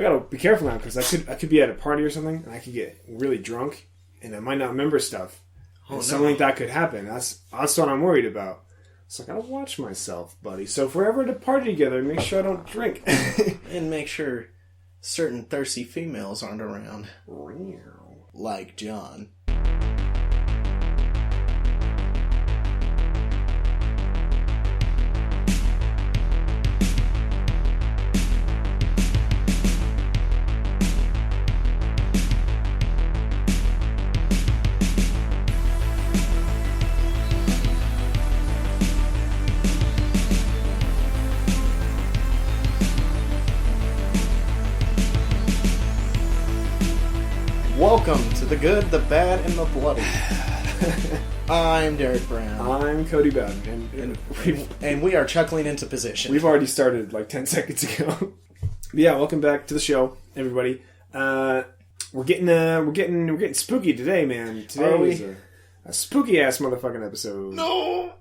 I gotta be careful now because I could be at a party or something and I could get really drunk and I might not remember stuff. Something like that could happen. That's what I'm worried about. So I gotta watch myself, buddy. So if we're ever at a party together, make sure I don't drink. And make sure certain thirsty females aren't around. Like John. Welcome to the good, the bad, and the bloody. I'm Derek Brown. I'm Cody Bowden. And we are chuckling into position. We've already started like 10 seconds ago. Yeah, welcome back to the show, everybody. We're getting spooky today, man. Today is a spooky ass motherfucking episode. No.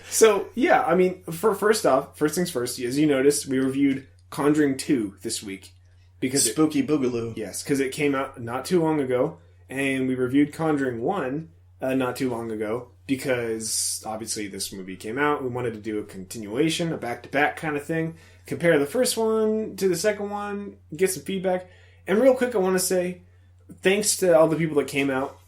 So yeah, I mean, first things first. As you noticed, we reviewed Conjuring 2 this week. Because Spooky Boogaloo. Yes, because it came out not too long ago, and we reviewed Conjuring 1 not too long ago, because obviously this movie came out. We wanted to do a continuation, a back-to-back kind of thing, compare the first one to the second one, get some feedback. And real quick, I want to say thanks to all the people that came out.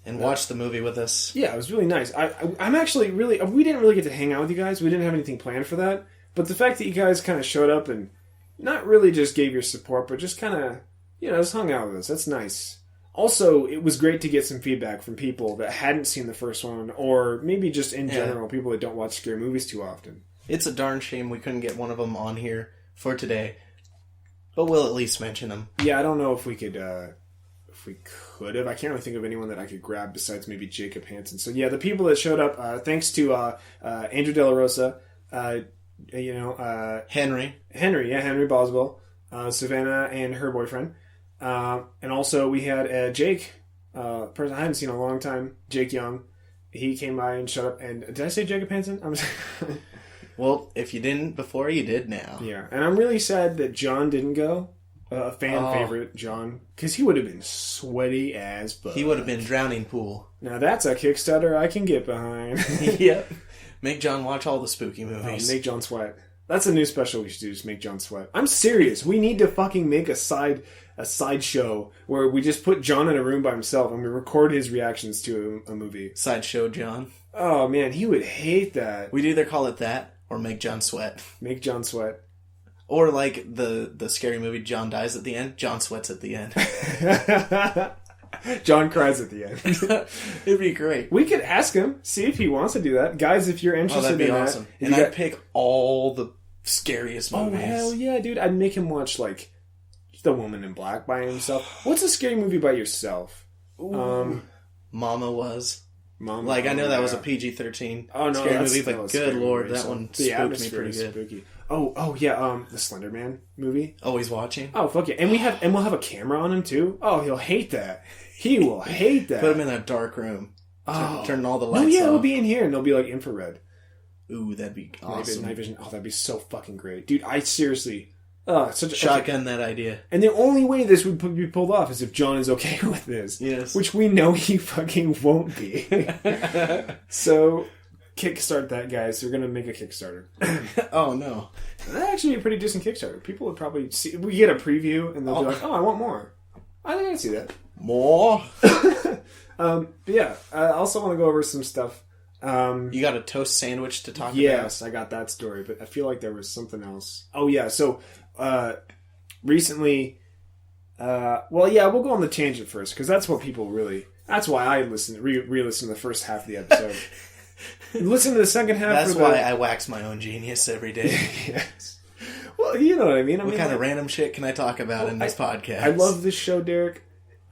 And watched the movie with us. Yeah, it was really nice. I'm actually really... We didn't really get to hang out with you guys. We didn't have anything planned for that. But the fact that you guys kind of showed up and not really just gave your support, but just kind of, just hung out with us. That's nice. Also, it was great to get some feedback from people that hadn't seen the first one, or maybe just in general, people that don't watch scary movies too often. It's a darn shame we couldn't get one of them on here for today, but we'll at least mention them. Yeah, I don't know if we could have. I can't really think of anyone that I could grab besides maybe Jacob Hansen. So yeah, the people that showed up, thanks to Andrew De La Rosa, Henry Boswell, Savannah and her boyfriend, and also we had Jake, person I haven't seen in a long time, Jake Young. He came by and showed up. And did I say Jacob Hansen? Well, if you didn't before, you did now. Yeah, and I'm really sad that John didn't go. A fan favorite, John, because he would have been sweaty as fuck. He would have been drowning pool. Now that's a Kickstarter I can get behind. Yep. Make John watch all the spooky movies. Make John sweat. That's a new special we should do, just make John sweat. I'm serious. We need to fucking make a side show where we just put John in a room by himself and we record his reactions to a movie. Sideshow John. Oh man, he would hate that. We'd either call it that or Make John Sweat. Make John sweat. Or like the scary movie John dies at the end, John sweats at the end. John cries at the end. It'd be great. We could ask him, see if he wants to do that. Guys, if you're interested in that. That'd be awesome. And I'd pick all the scariest movies. Oh, hell yeah, dude. I'd make him watch, like, The Woman in Black by himself. What's a scary movie by yourself? Mama Was. I know that was a PG-13 scary movie, but good lord, that one spooked me pretty good. Spooky. Oh yeah, the Slender Man movie. Always watching. Oh fuck yeah, and we'll have a camera on him too. Oh, he'll hate that. He will hate that. Put him in a dark room. Turn all the lights off. It'll be in here, and they'll be like infrared. Ooh, that'd be awesome. Night vision. Oh, that'd be so fucking great, dude. I seriously. Shotgun that idea. And the only way this would be pulled off is if John is okay with this. Yes. Which we know he fucking won't be. So, kickstart that, guys. We're going to make a Kickstarter. Oh, no. That'd actually be a pretty decent Kickstarter. People would probably see... We get a preview, and they'll be like, I want more. I think I'd see that. More? But yeah, I also want to go over some stuff. You got a toast sandwich to talk about? Yes, I got that story, but I feel like there was something else. Oh, yeah, so... recently, we'll go on the tangent first, because that's what people really, that's why I re-listen to the first half of the episode. Listen to the second half. That's why I wax my own genius every day. Yes. Well, you know what I mean. What kind of random shit can I talk about in this podcast? I love this show, Derek.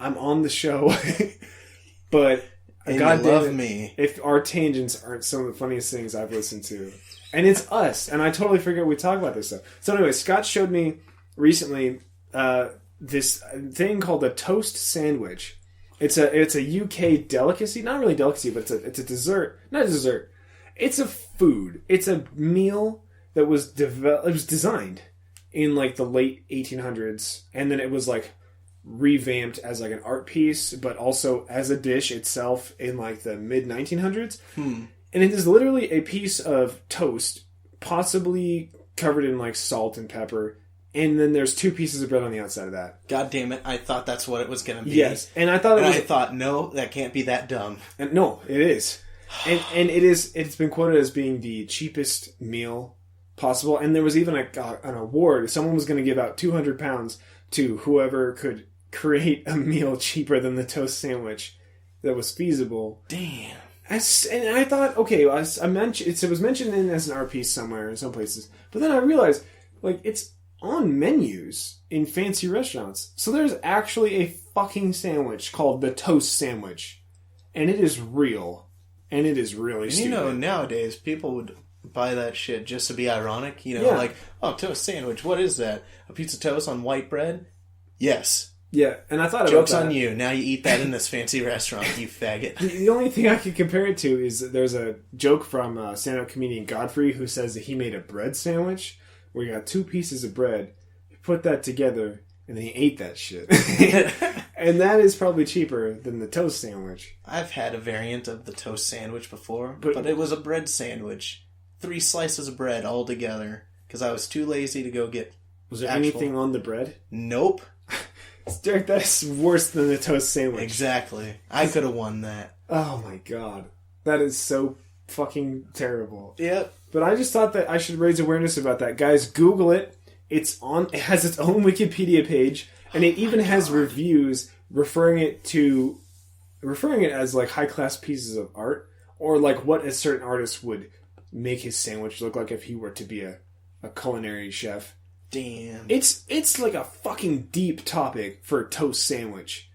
I'm on the show. But, God damn me. If our tangents aren't some of the funniest things I've listened to. And it's us. And I totally forget we talk about this stuff. So anyway, Scott showed me recently this thing called a toast sandwich. It's a UK delicacy. Not really delicacy, but it's a dessert. Not a dessert. It's a food. It's a meal that was designed in like the late 1800s, and then it was like revamped as like an art piece, but also as a dish itself in like the mid 1900s. And it is literally a piece of toast, possibly covered in like salt and pepper, and then there's 2 pieces of bread on the outside of that. God damn it! I thought that's what it was going to be. Yes, and I thought I thought, no, that can't be that dumb. And no, it is, and it is. It's been quoted as being the cheapest meal possible, and there was even an award. Someone was going to give out £200 to whoever could create a meal cheaper than the toast sandwich that was feasible. Damn. And I thought, okay, it was mentioned in as an art piece somewhere in some places, but then I realized, like, it's on menus in fancy restaurants. So there's actually a fucking sandwich called the toast sandwich, and it is real, and it is really stupid. You know, nowadays people would buy that shit just to be ironic. You know, like, oh, toast sandwich. What is that? A piece of toast on white bread? Yes. Yeah, and I thought joke's on you. Now you eat that in this fancy restaurant, you faggot. The only thing I could compare it to is there's a joke from stand-up comedian Godfrey who says that he made a bread sandwich where you got 2 pieces of bread, you put that together, and then he ate that shit. And that is probably cheaper than the toast sandwich. I've had a variant of the toast sandwich before, but it was a bread sandwich. 3 slices of bread all together, because I was too lazy to go get. Was there anything on the bread? Nope. Derek, that is worse than the toast sandwich. Exactly. I could have won that. Oh my god. That is so fucking terrible. Yep. But I just thought that I should raise awareness about that. Guys, Google it. It has its own Wikipedia page, and it even has reviews referring it as like high-class pieces of art, or like what a certain artist would make his sandwich look like if he were to be a culinary chef. Damn. It's like a fucking deep topic for a toast sandwich.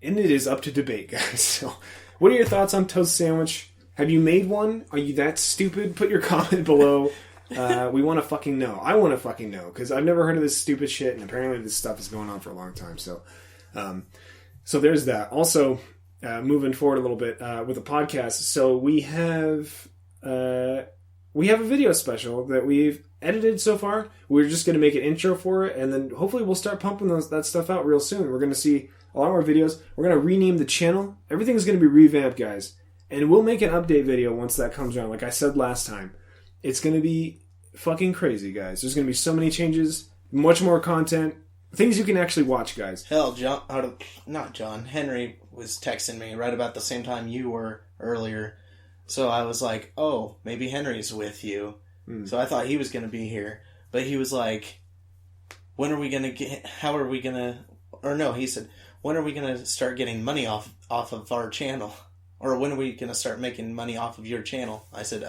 And it is up to debate, guys. So, what are your thoughts on toast sandwich? Have you made one? Are you that stupid? Put your comment below. We want to fucking know. I want to fucking know, because I've never heard of this stupid shit, and apparently this stuff is going on for a long time. So there's that. Also, moving forward a little bit with the podcast. So we have a video special that we've edited so far. We're just going to make an intro for it, and then hopefully we'll start pumping that stuff out real soon. We're going to see a lot more videos. We're going to rename the channel. Everything's going to be revamped, guys. And we'll make an update video once that comes around. Like I said last time, it's going to be fucking crazy, guys. There's going to be so many changes, much more content, things you can actually watch, guys. Hell, Henry was texting me right about the same time you were earlier. So I was like, oh, maybe Henry's with you. So I thought he was going to be here. But he was like, when are we going to get... How are we going to... Or no, he said, when are we going to start getting money off of our channel? Or when are we going to start making money off of your channel? I said,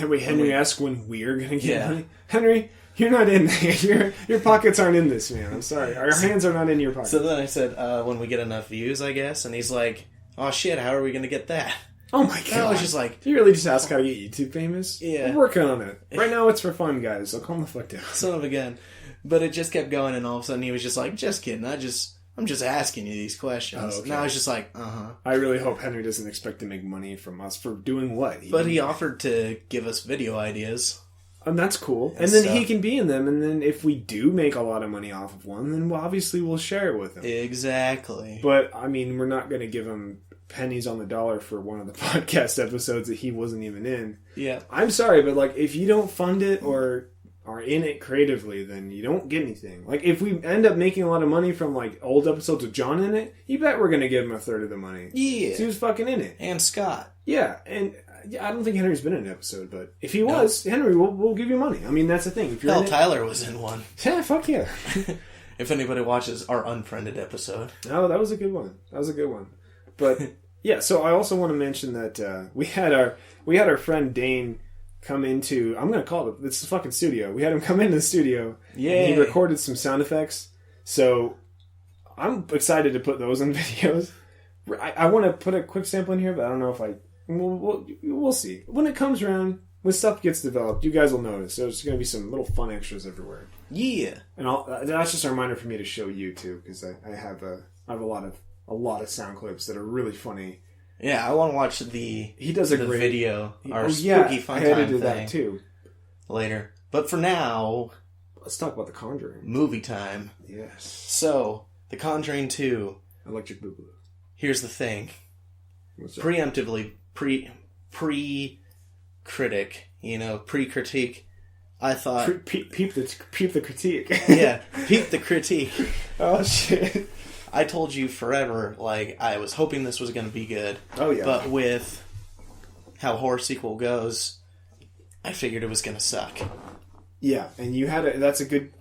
Wait, Henry asked when we're going to get money? Henry, you're not in there. Your pockets aren't in this, man. I'm sorry. Our hands are not in your pockets. So then I said, when we get enough views, I guess. And he's like, oh shit, how are we going to get that? Oh my god. I was just like... Did you really just ask how to get YouTube famous? Yeah. We're working on it. Right now it's for fun, guys, so calm the fuck down. Son of a gun. But it just kept going, and all of a sudden he was just like, just kidding, I'm just asking you these questions. Oh, okay. And I was just like, uh-huh. I really hope Henry doesn't expect to make money from us for doing what? But he offered to give us video ideas. And that's cool. And then he can be in them, and then if we do make a lot of money off of one, then obviously we'll share it with him. Exactly. But, I mean, we're not going to give him pennies on the dollar for one of the podcast episodes that he wasn't even in. Yeah. I'm sorry, but like if you don't fund it or are in it creatively, then you don't get anything. Like if we end up making a lot of money from like old episodes with John in it, you bet we're going to give him a third of the money. Yeah. He was fucking in it. And Scott. Yeah, and I don't think Henry's been in an episode, but if he was, Henry, we'll give you money. I mean, that's the thing. If you're Tyler was in one. Yeah, fuck yeah. If anybody watches our unfriended episode. Oh, that was a good one. But yeah, so I also want to mention that we had our friend Dane come into, I'm going to call it, it's the fucking studio. We had him come into the studio. Yeah. And he recorded some sound effects. So I'm excited to put those in videos. I want to put a quick sample in here, but I don't know if we'll see. When it comes around, when stuff gets developed, you guys will notice. There's going to be some little fun extras everywhere. Yeah. And that's just a reminder for me to show you too, because I have a lot of sound clips that are really funny. Yeah, I want to watch the great video, our spooky fun time thing that too later. But for now, Let's talk about The Conjuring. Movie time. Yes. So, The Conjuring 2. Electric Boogaloo. Here's the thing. What's that? Preemptively, pre-critic, pre-critique, I thought... Peep the critique. Yeah, peep the critique. Oh, shit. I told you forever, I was hoping this was going to be good. Oh, yeah. But with how horror sequel goes, I figured it was going to suck. Yeah, and you had that's a good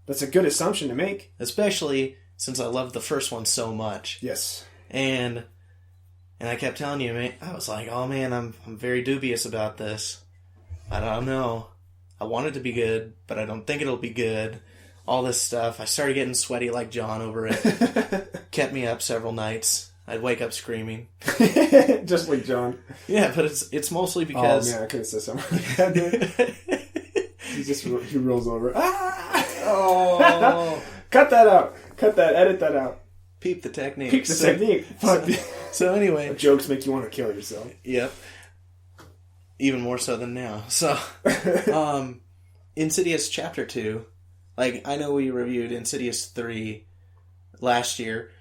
assumption to make. Especially since I loved the first one so much. Yes. And I kept telling you, man, I was like, oh man, I'm very dubious about this. I don't know. I want it to be good, but I don't think it'll be good. All this stuff. I started getting sweaty like John over it. Kept me up several nights. I'd wake up screaming. Just like John. Yeah, but it's mostly because... Oh man, I could have said something like that, dude. He rolls over. Ah! Oh. Cut that out. Cut that. Edit that out. Peep the technique. Peep the technique. Fuck. So anyway. Jokes make you want to kill yourself. Yep. Even more so than now. So, Insidious Chapter 2. I know we reviewed Insidious 3 last year,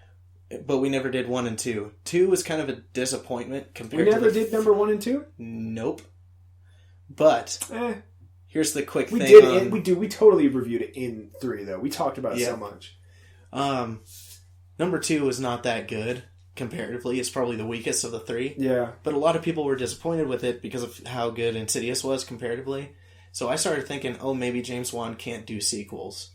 but we never did 1 and 2. 2 was kind of a disappointment compared to... We never did number 1 and 2? Nope. But, here's the quick thing. We totally reviewed it in 3, though. We talked about it so much. Number 2 was not that good, comparatively. It's probably the weakest of the 3. Yeah. But a lot of people were disappointed with it because of how good Insidious was, comparatively. So I started thinking, maybe James Wan can't do sequels.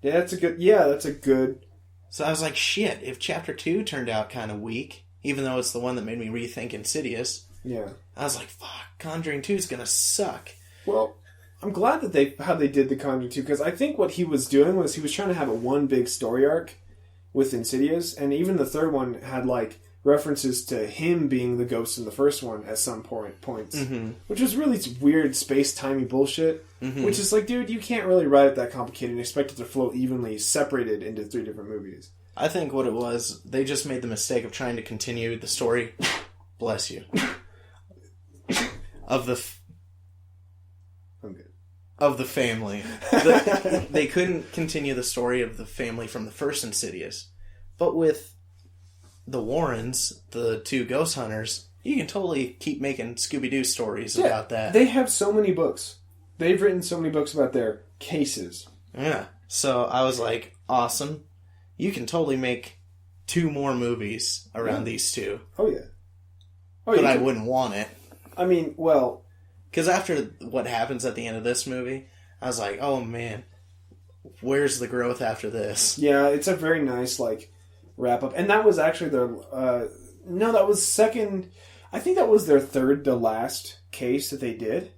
Yeah, that's a good... So I was like, shit, if Chapter 2 turned out kind of weak, even though it's the one that made me rethink Insidious, yeah, I was like, fuck, Conjuring 2 is gonna suck. Well, I'm glad that how they did the Conjuring 2, because I think what he was doing was he was trying to have one big story arc with Insidious, and even the third one had, references to him being the ghost in the first one at some points, which was really weird space-timey bullshit, which is dude, you can't really write it that complicated and expect it to flow evenly separated into 3 different movies. I think what it was, they just made the mistake of trying to continue the story, bless you, of the... I'm good. Of the family. They couldn't continue the story of the family from the first Insidious, but with the Warrens, the 2 ghost hunters, you can totally keep making Scooby-Doo stories about that. They have so many books. They've written so many books about their cases. Yeah. So I was like, awesome. You can totally make 2 more movies around these 2. Oh, yeah. But I wouldn't want it. I mean, well... Because after what happens at the end of this movie, I was like, oh man, where's the growth after this? Yeah, it's a very nice, wrap up. And that was actually that was second... I think that was their third to last case that they did.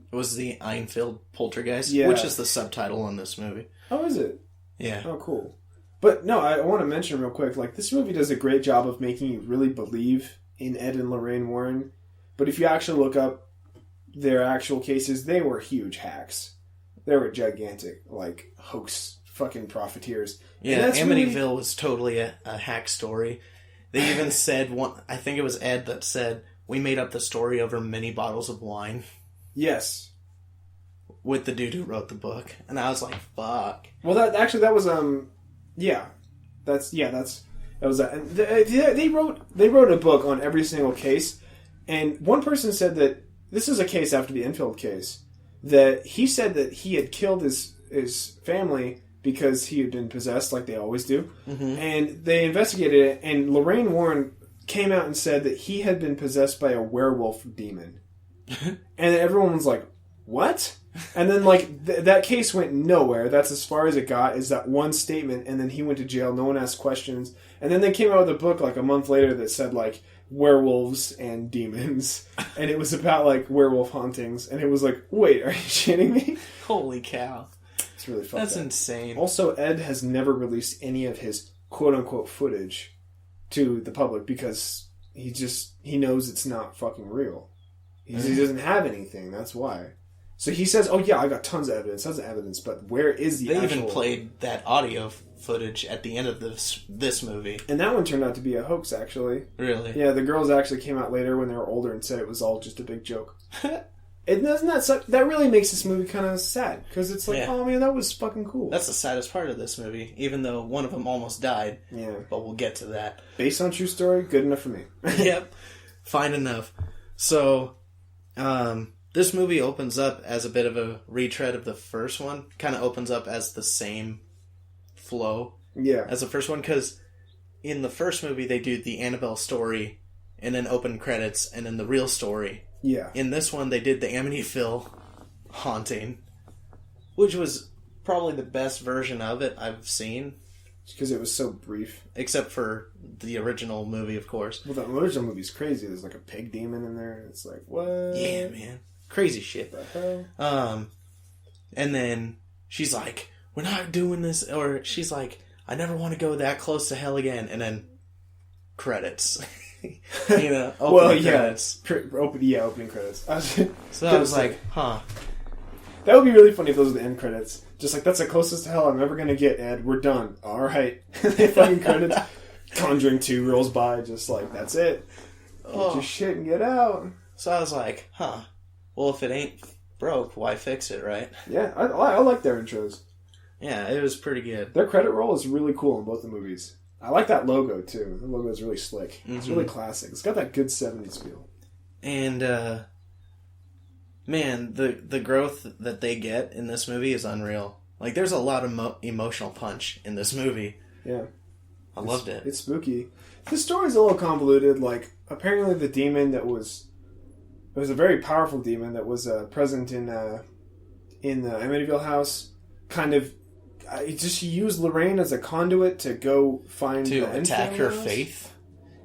It was the Enfield Poltergeist, yeah. Which is the subtitle on this movie. Oh, is it? Yeah. Oh, cool. But no, I want to mention real quick, this movie does a great job of making you really believe in Ed and Lorraine Warren. But if you actually look up their actual cases, they were huge hacks. They were gigantic, hoax fucking profiteers. Yeah, Amityville was totally a hack story. They even said, I think it was Ed that said, we made up the story over many bottles of wine. Yes. With the dude who wrote the book. And I was like, fuck. Well, that was, yeah. That was that. And they wrote a book on every single case, and one person said that this is a case after the Enfield case, that he said that he had killed his family because he had been possessed, like they always do. Mm-hmm. And they investigated it, and Lorraine Warren came out and said that he had been possessed by a werewolf demon. And everyone was like, what? And then, that case went nowhere. That's as far as it got, is that one statement, and then he went to jail. No one asked questions. And then they came out with a book, a month later that said, werewolves and demons. And it was about, werewolf hauntings. And it was wait, are you shitting me? Holy cow. It's really fucked up. That's insane. Also, Ed has never released any of his quote-unquote footage to the public because he knows it's not fucking real. He doesn't have anything, that's why. So he says, oh yeah, I got tons of evidence, but where is the actual... They even played that audio footage at the end of this movie. And that one turned out to be a hoax, actually. Really? Yeah, the girls actually came out later when they were older and said it was all just a big joke. It doesn't that really makes this movie kind of sad because it's like, oh man, that was fucking cool. That's the saddest part of this movie, even though one of them almost died. Yeah, but we'll get to that. Based on true story, good enough for me. Yep, fine enough. So, this movie opens up as a bit of a retread of the first one. Kind of opens up as the same flow, as the first one, because in the first movie they do the Annabelle story and then open credits and then the real story. Yeah. In this one, they did the Amityville haunting, which was probably the best version of it I've seen. Because it was so brief. Except for the original movie, of course. Well, the original movie's crazy. There's like a pig demon in there. It's like, what? Yeah, man. Crazy shit. What the hell? And then she's like, we're not doing this. Or she's like, I never want to go that close to hell again. And then credits. You know, opening credits. Opening credits. So I was like, huh. That would be really funny if those were the end credits. Just like, that's the closest to hell I'm ever going to get, Ed. We're done. All right. They fucking credits. Conjuring 2 rolls by, just like, that's it. Get your shit and get out. So I was like, huh. Well, if it ain't broke, why fix it, right? Yeah, I like their intros. Yeah, it was pretty good. Their credit roll is really cool in both the movies. I like that logo, too. The logo is really slick. Mm-hmm. It's really classic. It's got that good 70s feel. And, man, the growth that they get in this movie is unreal. Like, there's a lot of emotional punch in this movie. Yeah. I loved it. It's spooky. The story's a little convoluted. Like, apparently the demon that was... It was a very powerful demon that was present in the Amityville house. Kind of... she used Lorraine as a conduit to go find... To attack her faith,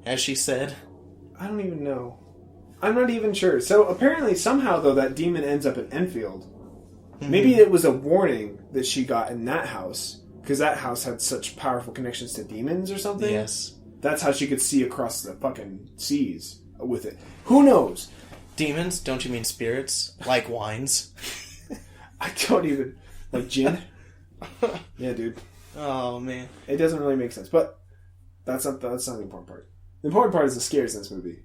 as she said. I don't even know. I'm not even sure. So apparently, somehow, though, that demon ends up in Enfield. Mm-hmm. Maybe it was a warning that she got in that house. Because that house had such powerful connections to demons or something. Yes. That's how she could see across the fucking seas with it. Who knows? Demons? Don't you mean spirits? Like wines? I don't even... Like gin? Yeah, dude. Oh, man. It doesn't really make sense. But that's not the important part. The important part is the scares in this movie.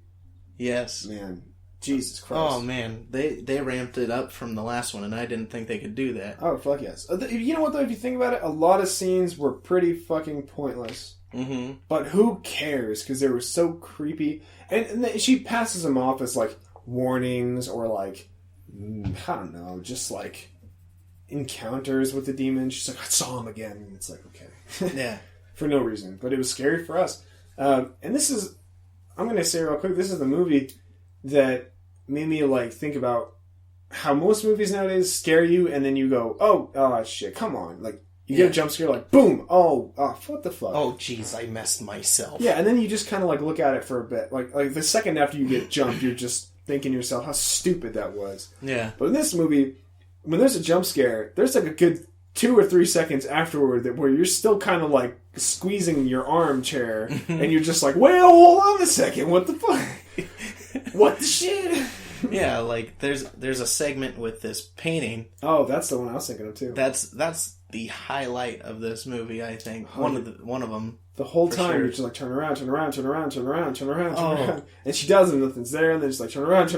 Yes. Man. Jesus Christ. Oh, man. They ramped it up from the last one, and I didn't think they could do that. Oh, fuck yes. You know what, though? If you think about it, a lot of scenes were pretty fucking pointless. Mm-hmm. But who cares? Because they were so creepy. And she passes them off as, like, warnings or, like, I don't know, just, like, encounters with the demon. She's like, I saw him again. And it's like, okay. Yeah. For no reason. But it was scary for us. And this is... I'm going to say real quick, this is the movie that made me, like, think about how most movies nowadays scare you, and then you go, oh, shit, come on. Like, you get a jump scare, like, boom, oh, what the fuck? Oh, jeez, I messed myself. Yeah, and then you just kind of, like, look at it for a bit. Like the second after you get jumped, you're just thinking to yourself how stupid that was. Yeah. But in this movie, when there's a jump scare, there's, like, a good 2 or 3 seconds afterward where you're still kind of, like, squeezing your armchair, and you're just like, well, hold on a second, what the fuck? What the shit? Yeah, like, there's a segment with this painting. Oh, that's the one I was thinking of, too. That's the highlight of this movie, I think. One of them. The whole time, you're just like, turn around. And she does, and nothing's there, and then just like, turn around.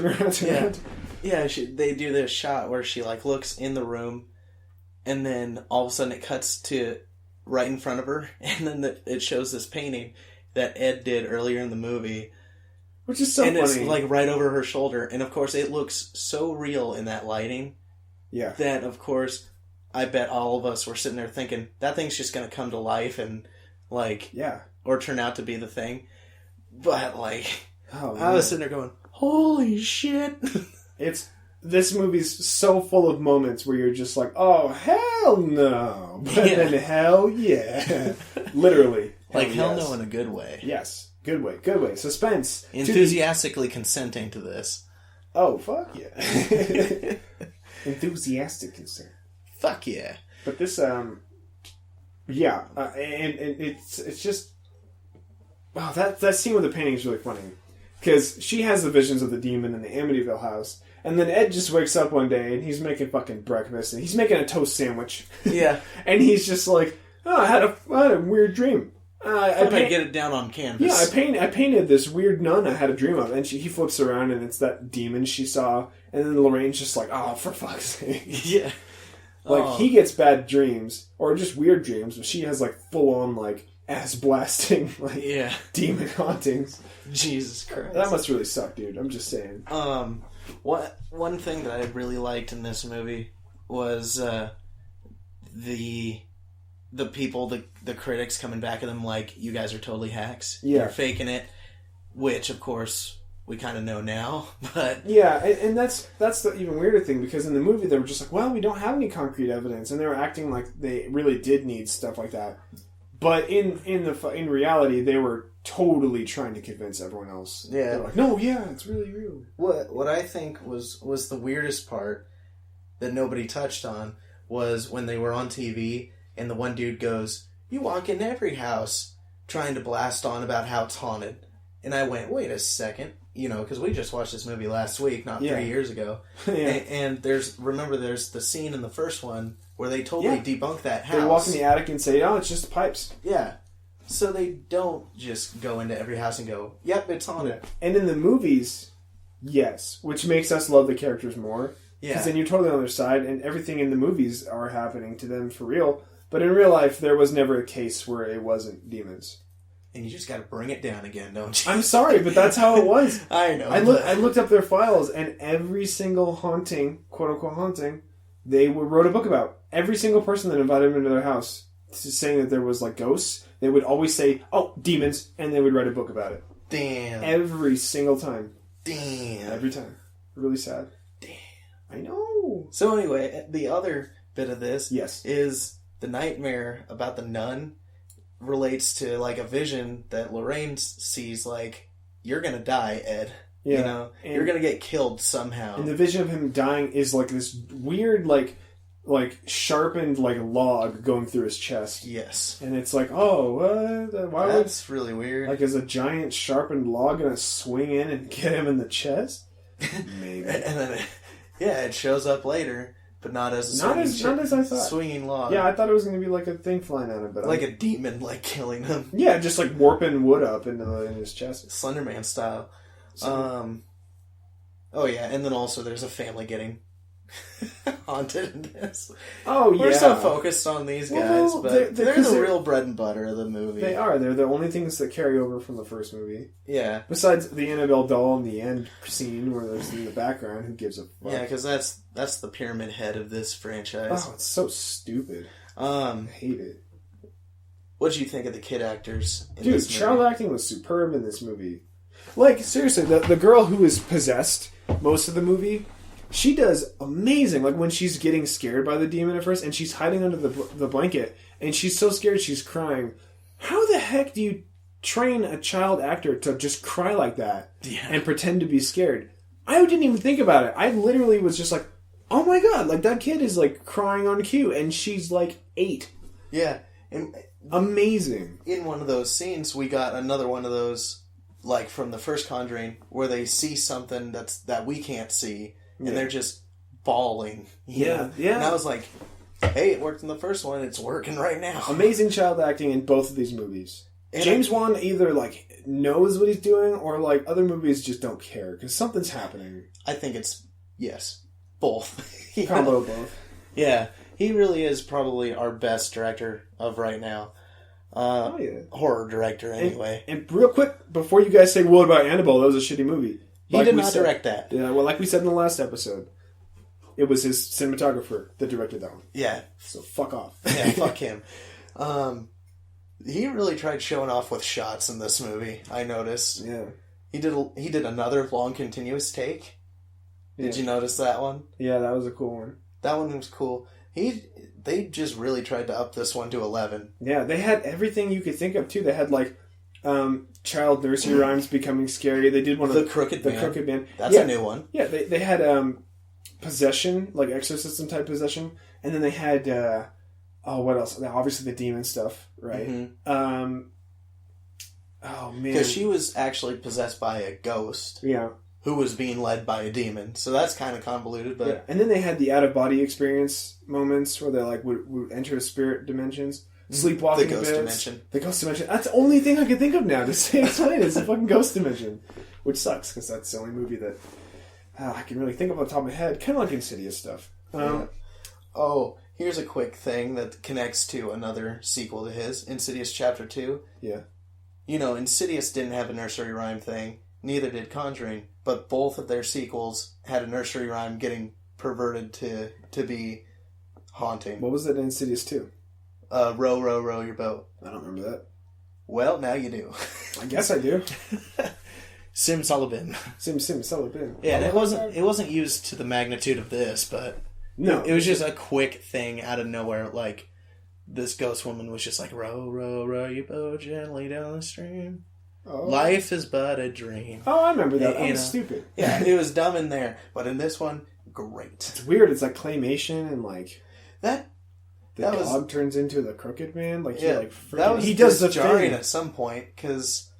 Yeah, they do this shot where she, like, looks in the room, and then all of a sudden it cuts to right in front of her, and then it shows this painting that Ed did earlier in the movie. Which is so funny. And it's, like, right over her shoulder. And, of course, it looks so real in that lighting. Yeah. That, of course, I bet all of us were sitting there thinking, that thing's just going to come to life and, like... Yeah. Or turn out to be the thing. But, like... Oh, I was sitting there going, holy shit! This movie's so full of moments where you're just like, oh, hell no! But then hell yeah. Literally. Like, hell no in a good way. Yes. Good way. Suspense. Enthusiastically consenting to this. Oh, fuck yeah. Enthusiastic consent. Fuck yeah. But this, and it's just... Wow, that scene with the painting is really funny. Because she has the visions of the demon in the Amityville house. And then Ed just wakes up one day and he's making fucking breakfast. And he's making a toast sandwich. Yeah. And he's just like, oh, I had a weird dream. I get it down on canvas. Yeah, I painted this weird nun I had a dream of, and he flips around, and it's that demon she saw, and then Lorraine's just like, oh, for fuck's sake. Yeah. Like, he gets bad dreams, or just weird dreams, but she has, like, full-on, like, ass-blasting, like, demon hauntings. Jesus Christ. That must really suck, dude. I'm just saying. One thing that I really liked in this movie was the people, the critics coming back at them like, you guys are totally hacks. Yeah. You're faking it. Which, of course, we kind of know now. But yeah, and that's the even weirder thing, because in the movie they were just like, well, we don't have any concrete evidence, and they were acting like they really did need stuff like that. But in reality, they were totally trying to convince everyone else. Yeah. They're like, no, yeah, it's really real. What I think was the weirdest part that nobody touched on was when they were on TV and the one dude goes, you walk in every house, trying to blast on about how it's haunted. And I went, wait a second, because we just watched this movie last week, not 3 years ago. Yeah. And there's the scene in the first one where they totally debunk that house. They walk in the attic and say, oh, it's just the pipes. Yeah. So they don't just go into every house and go, yep, it's haunted. And in the movies, yes, which makes us love the characters more. Yeah. Because then you're totally on their side, and everything in the movies are happening to them for real. But in real life, there was never a case where it wasn't demons. And you just got to bring it down again, don't you? I'm sorry, but that's how it was. I know. I looked up their files, and every single haunting, quote-unquote haunting, they wrote a book about. Every single person that invited them into their house, saying that there was, like, ghosts, they would always say, oh, demons, and they would write a book about it. Damn. Every single time. Damn. Every time. Really sad. Damn. I know. So anyway, the other bit of this yes. is the nightmare about the nun relates to, like, a vision that Lorraine sees, like, you're gonna die, Ed. Yeah. You're gonna get killed somehow. And the vision of him dying is, like, this weird, like sharpened, like, log going through his chest. Yes. And it's like, oh, what? Why That's really weird. Like, is a giant sharpened log gonna swing in and get him in the chest? Maybe. And then, it shows up later, but not as not as I thought. Swinging log. Yeah, I thought it was gonna be like a thing flying at him, but like a demon, like killing him. Yeah, just like warping wood up in his chest, Slenderman style. Oh yeah, and then also there's a family getting haunted in this. Oh yeah, we're so focused on these guys, but they're the real bread and butter of the movie. They are. They're the only things that carry over from the first movie. Yeah. Besides the Annabelle doll in the end scene where there's in the background, who gives a fuck? Yeah, because that's the pyramid head of this franchise. Oh, it's so stupid. I hate it. What did you think of the kid actors in Dude, this movie? child acting was superb in this movie. Like, seriously, the girl who is possessed most of the movie, she does amazing. Like, when she's getting scared by the demon at first, and she's hiding under the blanket, and she's so scared she's crying. How the heck do you train a child actor to just cry like that and pretend to be scared? I didn't even think about it. I literally was just like, oh my god, like, that kid is, like, crying on cue, and she's, like, 8. Yeah. And amazing. In one of those scenes, we got another one of those, like, from the first Conjuring, where they see something that we can't see, and they're just bawling. Yeah. And I was like, hey, it worked in the first one, it's working right now. Amazing child acting in both of these movies. And James Wan either, like, knows what he's doing, or, like, other movies just don't care, because something's happening. I think it's, yes, both. Combo of both. Yeah. He really is probably our best director of right now. Horror director, anyway. And real quick, before you guys say, what about Annabelle? That was a shitty movie. He did not direct that. Yeah, well, like we said in the last episode, it was his cinematographer that directed that one. Yeah. So fuck off. Yeah, fuck him. He really tried showing off with shots in this movie, I noticed. Yeah. He did another long continuous take. Did you notice that one? Yeah, that was a cool one. That one was cool. They just really tried to up this one to 11. Yeah, they had everything you could think of too. They had like child nursery rhymes becoming scary. They did one of the Crooked Band. That's a new one. Yeah, they had possession, like exorcism type possession, and then they had what else? Obviously the demon stuff, right? Mm-hmm. Oh man, because she was actually possessed by a ghost. Yeah. Who was being led by a demon. So that's kind of convoluted, but... Yeah. And then they had the out-of-body experience moments where they like would enter spirit dimensions. sleepwalking. The ghost dimension. The ghost dimension. That's the only thing I can think of now to say explain it. It's the fucking ghost dimension, which sucks because that's the only movie that I can really think of on the top of my head. Kind of like Insidious stuff. Oh, here's a quick thing that connects to another sequel to his, Insidious Chapter 2. Yeah. You know, Insidious didn't have a nursery rhyme thing. Neither did Conjuring. But both of their sequels had a nursery rhyme getting perverted to be haunting. What was that in Insidious 2? Row, row, row your boat. I don't remember that. Well, now you do. I guess I do. Sim Salabim. Sim Salabim. Yeah, and it wasn't used to the magnitude of this, but no, it was just a quick thing out of nowhere. Like, this ghost woman was just like, row, row, row your boat gently down the stream. Oh. Life is but a dream. Oh, I remember that. That was stupid. Yeah, it was dumb in there, but in this one, great. It's weird. It's like claymation and like that. The dog turns into the crooked man. Like yeah, he does the jarring at some point because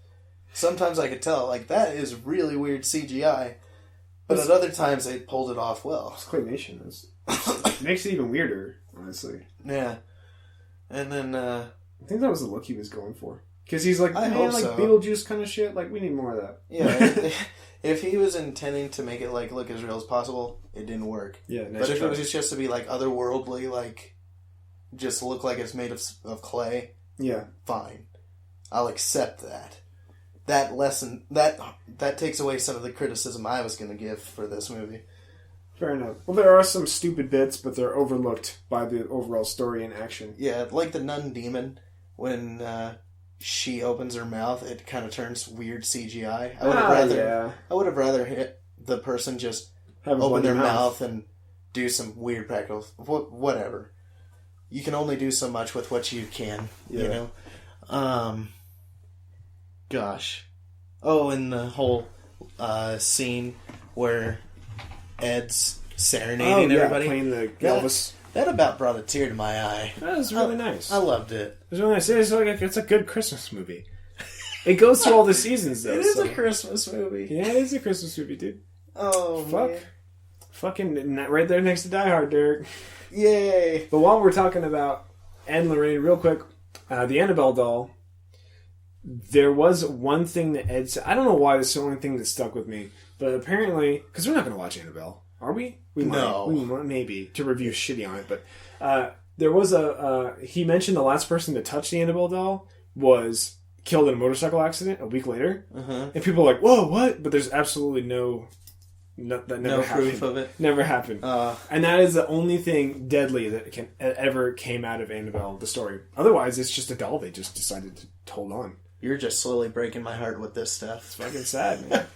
sometimes I could tell like that is really weird CGI, but at other times they pulled it off well. It's claymation. It makes it even weirder, honestly. Yeah, and then I think that was the look he was going for because he's like, I hope so. Beetlejuice kind of shit. Like we need more of that. Yeah, if he was intending to make it like look as real as possible, it didn't work. Yeah, nice but if try. it was just to be like otherworldly, like. Just look like it's made of clay. Yeah, fine. I'll accept that. That lesson that takes away some of the criticism I was going to give for this movie. Fair enough. Well, there are some stupid bits, but they're overlooked by the overall story and action. Yeah, like the nun demon when she opens her mouth, it kind of turns weird CGI. I would have rather hit the person just open their mouth and do some weird practical whatever. You can only do so much with what you can, you know? Gosh. Oh, and the whole scene where Ed's serenading everybody. Playing the Elvis. That about brought a tear to my eye. That was really nice. I loved it. It was really nice. It's a good Christmas movie. It goes through all the seasons, though. It is a Christmas movie. Yeah, it is a Christmas movie, dude. Oh, fuck. Man. Fucking right there next to Die Hard, Derek. Yay! But while we're talking about Ed and Lorraine, real quick, the Annabelle doll, there was one thing that Ed said. I don't know why this is the only thing that stuck with me, but apparently, because we're not going to watch Annabelle, are we? We might, maybe, to review shitty on it, but there was he mentioned the last person to touch the Annabelle doll was killed in a motorcycle accident a week later, and people are like, whoa, what? But there's absolutely no proof of it. Never happened. And that is the only thing deadly that ever came out of Annabelle, the story. Otherwise, it's just a doll they just decided to hold on. You're just slowly breaking my heart with this stuff. It's fucking sad, man.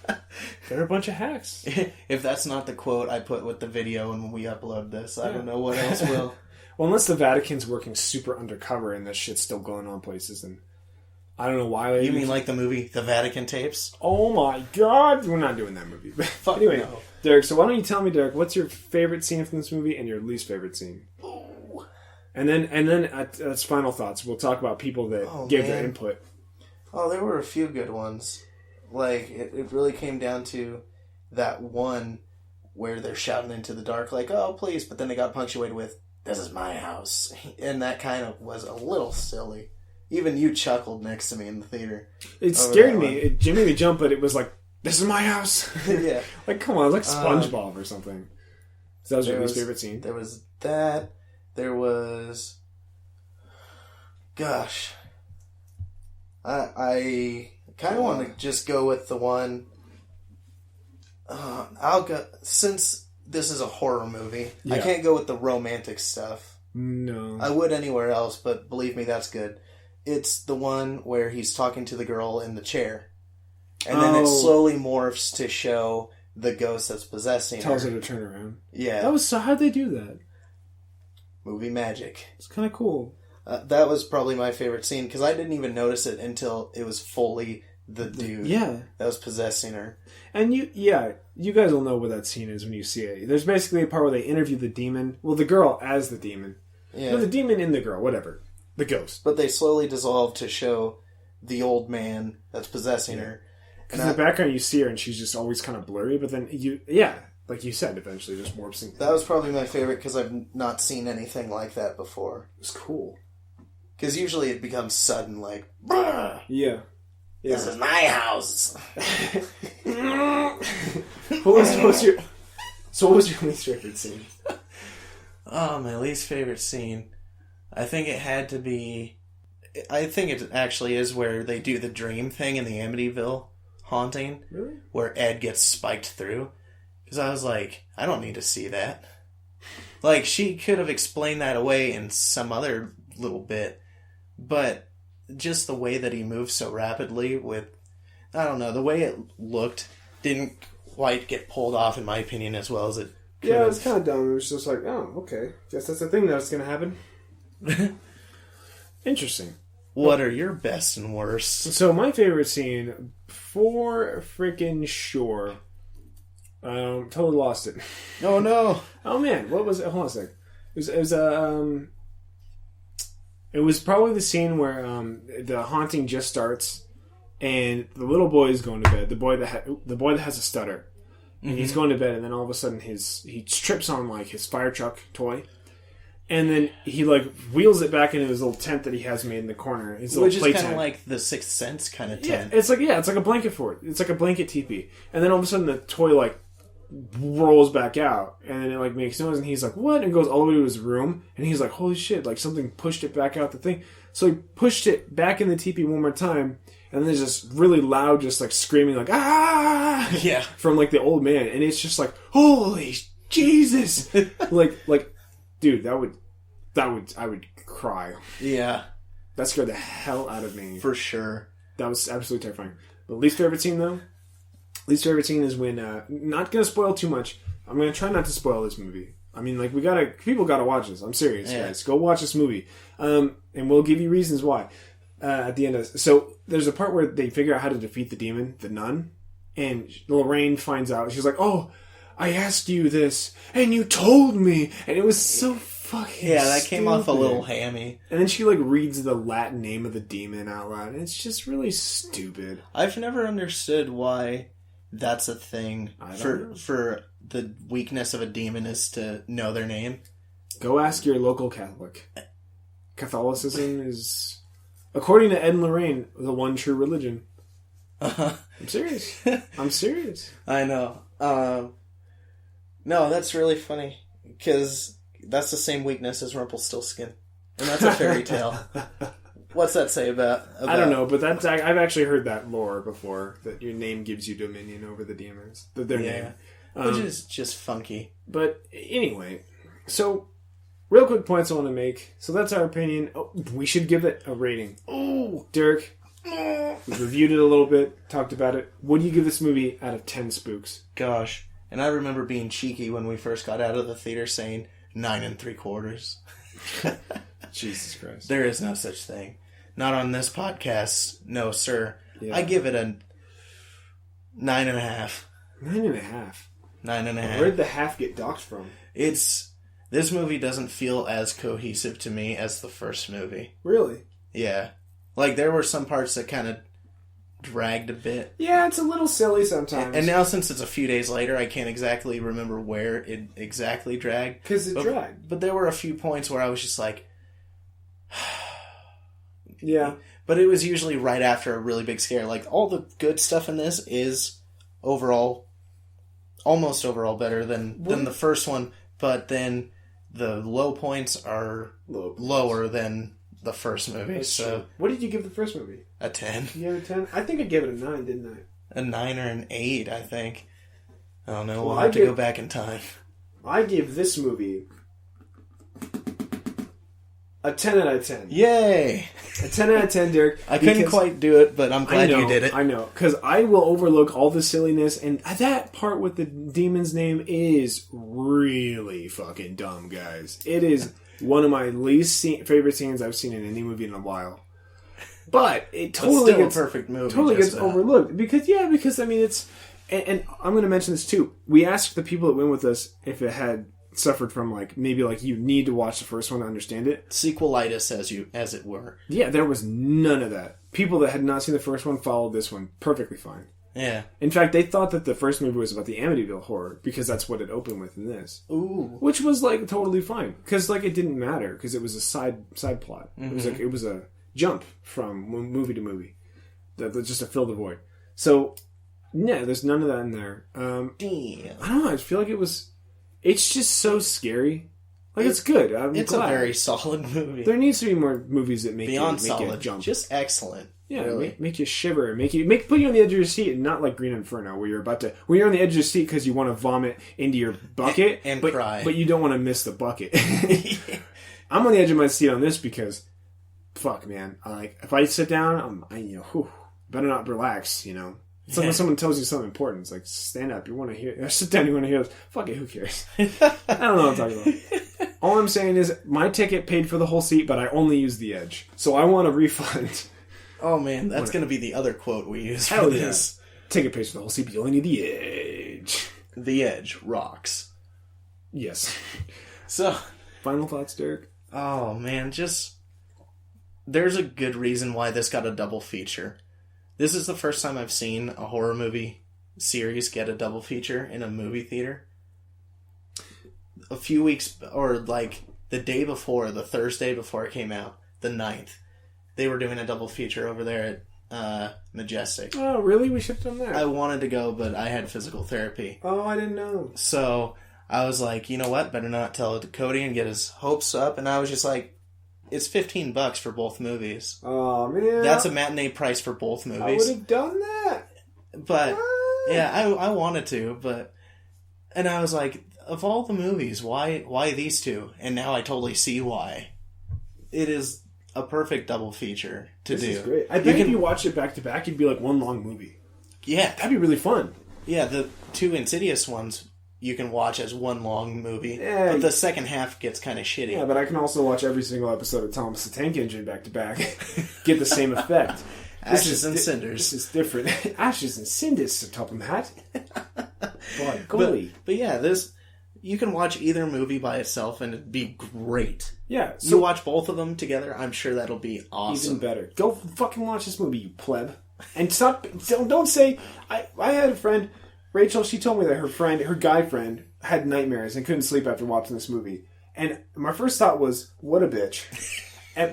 They're a bunch of hacks. If that's not the quote I put with the video and when we upload this, I don't know what else will. Well, unless the Vatican's working super undercover and that shit's still going on places, and I don't know why. You mean like the movie The Vatican Tapes? Oh my god! We're not doing that movie. Fuck anyway, no. Derek, so why don't you tell me, Derek, what's your favorite scene from this movie and your least favorite scene? Ooh. And then as final thoughts, we'll talk about people that gave their input. Oh, there were a few good ones. Like, it really came down to that one where they're shouting into the dark, like, oh, please, but then they got punctuated with, this is my house. And that kind of was a little silly. Even you chuckled next to me in the theater. It scared me. It made me jump, but it was like, this is my house. Yeah. Like, come on, it's like SpongeBob or something. So that was your least favorite scene? There was that. There was... Gosh. I kind of want to just go with the one... I'll go... Since this is a horror movie, I can't go with the romantic stuff. No. I would anywhere else, but believe me, that's good. It's the one where he's talking to the girl in the chair. And then it slowly morphs to show the ghost that's possessing her. Tells her to turn around. Yeah. How'd they do that? Movie magic. It's kind of cool. That was probably my favorite scene, because I didn't even notice it until it was fully the dude that was possessing her. And you guys will know what that scene is when you see it. There's basically a part where they interview the demon. Well, the girl as the demon. Yeah. No, the demon in the girl, whatever. The ghost. But they slowly dissolve to show the old man that's possessing her. Because in the background you see her and she's just always kind of blurry, but then like you said, eventually just morphs in. That was probably my favorite because I've not seen anything like that before. It was cool. Because usually it becomes sudden, like, "Brr, Yeah. this is my house." What was your least favorite scene? Oh, my least favorite scene. I think it had to be... I think it actually is where they do the dream thing in the Amityville haunting. Really? Where Ed gets spiked through. Because I was like, I don't need to see that. Like, she could have explained that away in some other little bit. But just the way that he moves so rapidly with... I don't know, the way it looked didn't quite get pulled off, in my opinion, as well as it could Yeah, have. it was kind of dumb. It was just like, oh, okay. Guess that's the thing that's going to happen. Interesting. What are your best and worst? So my favorite scene, for freaking sure. Totally lost it. Oh no! Oh man, what was it? Hold on a sec. It was probably the scene where the haunting just starts, and the little boy is going to bed. The boy that has a stutter, and he's going to bed, and then all of a sudden he trips on like his fire truck toy. And then he like wheels it back into his little tent that he has made in the corner. His Which is play kind of tent. like the Sixth Sense kind of Yeah, tent. it's like a blanket fort. It's like a blanket teepee. And then all of a sudden the toy like rolls back out, and then it like makes noise, and he's like, "What?" And goes all the way to his room, and he's like, "Holy shit!" Like something pushed it back out the thing. So he pushed it back in the teepee one more time, and then there's just really loud, just like screaming, like "Ah!" Yeah. from like the old man, and it's just like, "Holy Jesus!" like, dude, I would cry. Yeah. That scared the hell out of me. For sure. That was absolutely terrifying. But least favorite scene, though? Least favorite scene is when, not going to spoil too much. I'm going to try not to spoil this movie. I mean, like, people got to watch this. I'm serious, guys. Go watch this movie. And we'll give you reasons why at the end of this. So, there's a part where they figure out how to defeat the demon, the nun. And Lorraine finds out. She's like, "Oh, I asked you this, and you told me." And it was so fucking that came off a stupid. little hammy. And then she like reads the Latin name of the demon out loud, and it's just really stupid. I've never understood why that's a thing know. for the weakness of a demon is to know their name. Go ask your local Catholic. Catholicism is, according to Ed and Lorraine, the one true religion. I'm serious. I'm serious. I know. No, that's really funny because that's the same weakness as Rumpelstiltskin, and that's a fairy tale. What's that say about? I don't know, but I've actually heard that lore before, that your name gives you dominion over the demons. Their name. Which is just funky. But anyway, so real quick points I want to make. So that's our opinion. Oh, we should give it a rating. Oh, Derek, we've reviewed it a little bit, talked about it. What do you give this movie out of 10 spooks? Gosh. And I remember being cheeky when we first got out of the theater saying 9 3/4. Jesus Christ. There is no such thing. Not on this podcast. No, sir. Yeah. I give it a 9.5. 9.5. 9.5. Where did the half get docked from? This movie doesn't feel as cohesive to me as the first movie. Really? Yeah. Like, there were some parts that kind of dragged a bit. Yeah, it's a little silly sometimes. And now, since it's a few days later, I can't exactly remember where it exactly dragged. Because it dragged. But there were a few points where I was just like... Yeah. But it was usually right after a really big scare. Like, all the good stuff in this is overall... almost overall better than the first one. But then the low points are lower than the first movie. That's so true. What did you give the first movie? A 10. You gave it a 10? I think I gave it a 9, didn't I? A 9 or an 8, I think. I don't know. Well, We'll have to go back in time. I give this movie a 10 out of 10. Yay! A 10 out of 10, Derek. I couldn't quite do it, but I'm glad you did it. I know, because I will overlook all the silliness, and that part with the demon's name is really fucking dumb, guys. It is one of my least favorite scenes I've seen in any movie in a while. But it totally gets a perfect movie. Totally gets overlooked because I mean it's, and I'm going to mention this too. We asked the people that went with us if it had suffered from maybe you need to watch the first one to understand it. Sequelitis, as it were. Yeah, there was none of that. People that had not seen the first one followed this one perfectly fine. Yeah. In fact, they thought that the first movie was about the Amityville Horror because that's what it opened with in this. Ooh. Which was like totally fine because like it didn't matter because it was a side plot. Mm-hmm. It was a jump from movie to movie, just to fill the void. So yeah, there's none of that in there. Damn. I don't know. I feel like it's just so scary. Like it's good. It's glad. A very solid movie. There needs to be more movies that make solid, you jump. Just excellent. Yeah, really. make you shiver, put you on the edge of your seat, and not like Green Inferno, where you're on the edge of your seat because you want to vomit into your bucket and but, cry, but you don't want to miss the bucket. I'm on the edge of my seat on this because, fuck, man, if I sit down, better not relax, It's like when someone tells you something important, it's like stand up, you want to hear, or sit down, you want to hear this. Fuck it, who cares? I don't know what I'm talking about. All I'm saying is my ticket paid for the whole seat, but I only used the edge, so I want a refund. Oh man, that's going to be the other quote we use for this. Ticket pays for the whole seat, but you only need the edge. The edge rocks. Yes. So, final thoughts, Derek? Oh man, there's a good reason why this got a double feature. This is the first time I've seen a horror movie series get a double feature in a movie theater. A few weeks, or like the day before, the Thursday before it came out, the 9th. They were doing a double feature over there at Majestic. Oh, really? We should have done that. I wanted to go, but I had physical therapy. Oh, I didn't know. So I was like, you know what? Better not tell it to Cody and get his hopes up. And I was just like, it's $15 for both movies. Oh, man. That's a matinee price for both movies. I would have done that. But, yeah, I wanted to, but... And I was like, of all the movies, why these two? And now I totally see why. It is a perfect double feature to do. This is great. I bet if you watch it back to back, it'd be like one long movie. Yeah. That'd be really fun. Yeah, the two Insidious ones you can watch as one long movie. Yeah, but the second half gets kind of shitty. Yeah, but I can also watch every single episode of Thomas the Tank Engine back to back. Get the same effect. Ashes and Cinders. This is different. Ashes and Cinders to top of that. Boy, golly. But yeah, you can watch either movie by itself and it'd be great. Yeah. So you watch both of them together, I'm sure that'll be awesome. Even better. Go fucking watch this movie, you pleb. And stop, don't say, I had a friend, Rachel, she told me that her guy friend, had nightmares and couldn't sleep after watching this movie. And my first thought was, what a bitch.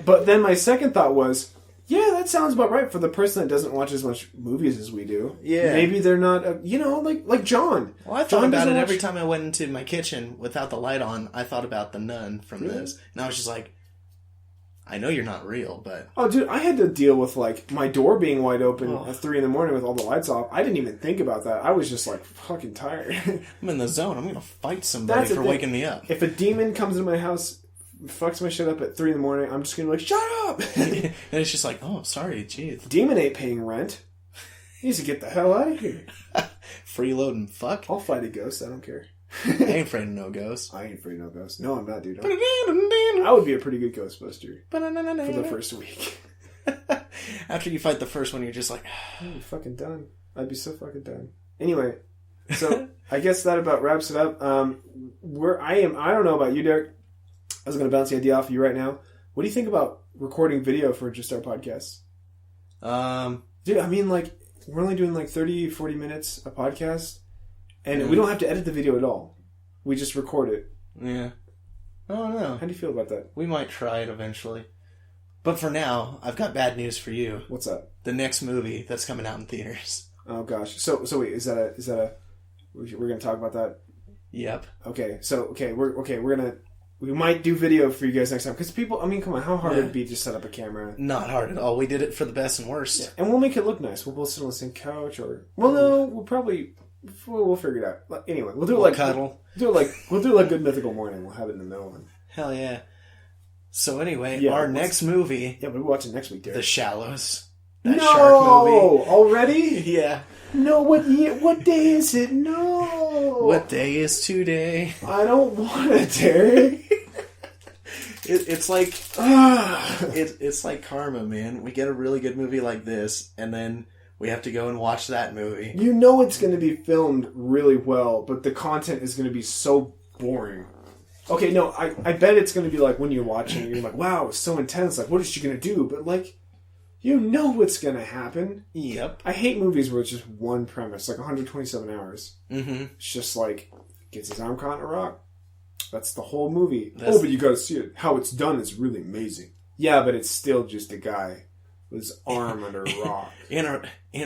But then my second thought was, yeah, that sounds about right for the person that doesn't watch as much movies as we do. Yeah. Maybe they're not, like John. Well, I thought about it every time I went into my kitchen without the light on. I thought about the nun from this. And I was just like, I know you're not real, but... Oh, dude, I had to deal with, my door being wide open at 3 in the morning with all the lights off. I didn't even think about that. I was just, fucking tired. I'm in the zone. I'm going to fight somebody for waking me up. If a demon comes into my house... fucks my shit up at 3 in the morning, I'm just gonna be like, shut up! And it's just like, oh, sorry, geez. Demon ain't paying rent. He needs to get the hell out of here. Freeloading fuck. I'll fight a ghost, I don't care. I ain't afraid of no ghosts. I ain't afraid of no ghosts. No, I'm not, dude. I would be a pretty good Ghostbuster for the first week. After you fight the first one, you're just like... I'd be fucking done. I'd be so fucking done. Anyway, so I guess that about wraps it up. I don't know about you, Derek. I was going to bounce the idea off of you right now. What do you think about recording video for just our podcast? Dude, I mean, we're only doing 30, 40 minutes a podcast, and we don't have to edit the video at all. We just record it. Yeah. I don't know. How do you feel about that? We might try it eventually. But for now, I've got bad news for you. What's up? The next movie that's coming out in theaters. Oh, gosh. So wait, is that a... We're going to talk about that? Yep. Okay, we might do video for you guys next time. Because people, I mean, come on, how hard would it be to set up a camera? Not hard at all. We did it for the best and worst. Yeah. And we'll make it look nice. We'll both sit on the same couch or... Well, no, we'll figure it out. Anyway, we'll do it cuddle. We'll do Good Mythical Morning. We'll have it in the middle. Hell yeah. So anyway, our next movie... Yeah, we're watching next week, Derek. The Shallows. That shark movie. Already? Yeah. No, what day is it? No. What day is today? I don't want it, Derek. It's like it's like karma, man. We get a really good movie like this, and then we have to go and watch that movie. You know it's going to be filmed really well, but the content is going to be so boring. Okay, no, I bet it's going to be like when you're watching, you're like, wow, it's so intense. Like, what is she going to do? But You know what's gonna happen. Yep. I hate movies where it's just one premise, like 127 hours. Mm-hmm. It's just like, gets his arm caught in a rock. That's the whole movie. But you gotta see it. How it's done is really amazing. Yeah, but it's still just a guy with his arm under a rock. in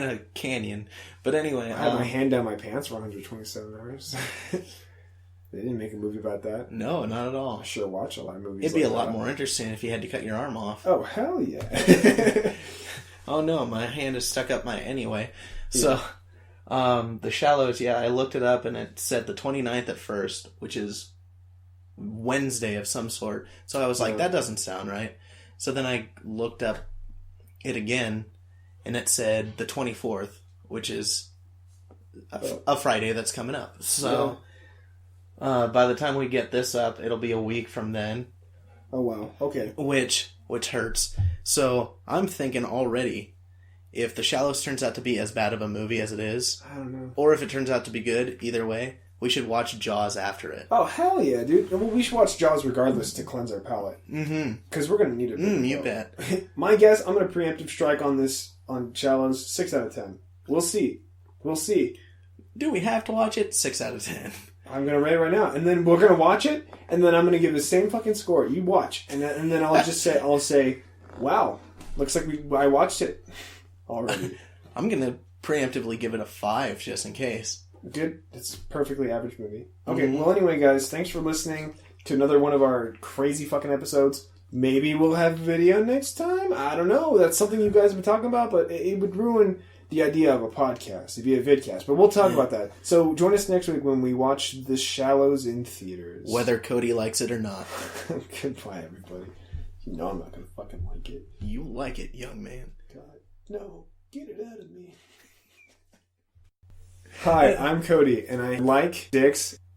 a canyon. But anyway... I had my hand down my pants for 127 hours. They didn't make a movie about that. No, not at all. I sure watch a lot of movies. It'd be a lot more interesting if you had to cut your arm off. Oh, hell yeah. Oh no, my hand is stuck up my... Anyway. So, The Shallows, I looked it up and it said the 29th at first, which is Wednesday of some sort. So I was like, that doesn't sound right. So then I looked up it again and it said the 24th, which is a Friday that's coming up. So... by the time we get this up, it'll be a week from then. Oh, wow. Okay. Which hurts. So, I'm thinking already, if The Shallows turns out to be as bad of a movie as it is, I don't know. Or if it turns out to be good, either way, we should watch Jaws after it. Oh, hell yeah, dude. Well, we should watch Jaws regardless to cleanse our palate. Mm-hmm. Because we're going to need it. You bet. My guess, I'm going to preemptive strike on this, on Shallows, 6 out of 10. We'll see. Do we have to watch it? 6 out of 10. I'm going to rate it right now. And then we're going to watch it, and then I'm going to give the same fucking score. You watch. And then I'll just say, wow, looks like I watched it already. I'm going to preemptively give it a 5, just in case. Good. It's a perfectly average movie. Okay, well, anyway, guys, thanks for listening to another one of our crazy fucking episodes. Maybe we'll have video next time? I don't know. That's something you guys have been talking about, but it would ruin the idea of a podcast. It'd be a vidcast, but we'll talk about that. So join us next week when we watch The Shallows in theaters. Whether Cody likes it or not. Goodbye, everybody. You know I'm not going to fucking like it. You like it, young man. God, no. Get it out of me. Hi, I'm Cody, and I like dicks.